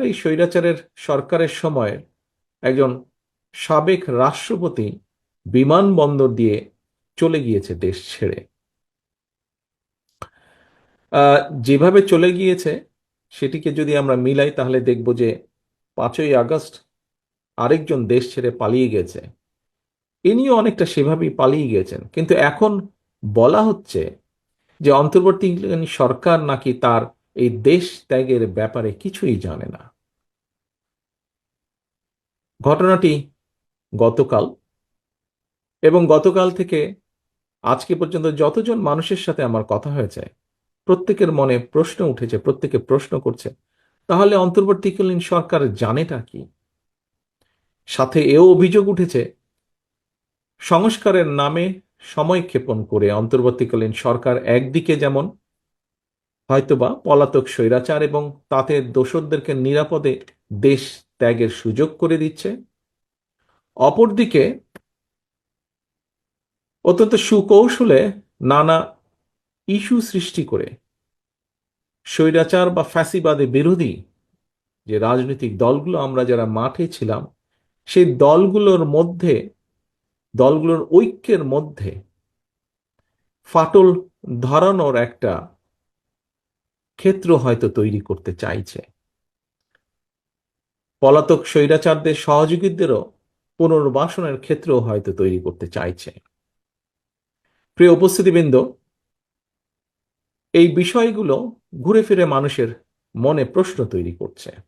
এই স্বৈরাচারের সরকারের সময় একজন সাবেক রাষ্ট্রপতি বিমানবন্দর দিয়ে চলে গিয়েছে দেশ ছেড়ে। যেভাবে চলে গিয়েছে সেটিকে যদি আমরা মিলাই তাহলে দেখব যে 5ই আগস্ট আরেকজন দেশ ছেড়ে পালিয়ে গেছে, ইনিও অনেকটা সেভাবেই পালিয়ে গিয়েছেন। কিন্তু এখন বলা হচ্ছে যে অন্তর্বর্তীকালীন সরকার নাকি তার এই দেশ ত্যাগের ব্যাপারে কিছুই জানে না। ঘটনাটি গতকাল, এবং গতকাল থেকে আজকে পর্যন্ত যতজন মানুষের সাথে আমার কথা হয়েছে প্রত্যেকের মনে প্রশ্ন উঠেছে, প্রত্যেকে প্রশ্ন করছে তাহলে অন্তর্বর্তীকালীন সরকার জানেটা কি। সাথে এও অভিযোগ উঠেছে সংস্কারের নামে সময় ক্ষেপণ করে অন্তর্বর্তীকালীন সরকার একদিকে যেমন হয়তোবা পলাতক স্বৈরাচার এবং তাতে দোসরদেরকে নিরাপদে দেশ ত্যাগের সুযোগ করে দিচ্ছে, অপরদিকে অত্যন্ত সুকৌশলে নানা ইস্যু সৃষ্টি করে স্বৈরাচার বা ফ্যাসিবাদে বিরোধী যে রাজনৈতিক দলগুলো আমরা যারা মাঠে ছিলাম সেই দলগুলোর ঐক্যের মধ্যে ফাটল ধরানোর একটা ক্ষেত্র হয়তো তৈরি করতে চাইছে। পলাতক স্বৈরাচারদের সহযোগীদেরও পুনর্বাসনের ক্ষেত্র হয়তো তৈরি করতে চাইছে। প্রিয় উপস্থিতিবৃন্দ, এই বিষয়গুলো ঘুরে ফিরে মানুষের মনে প্রশ্ন তৈরি করছে।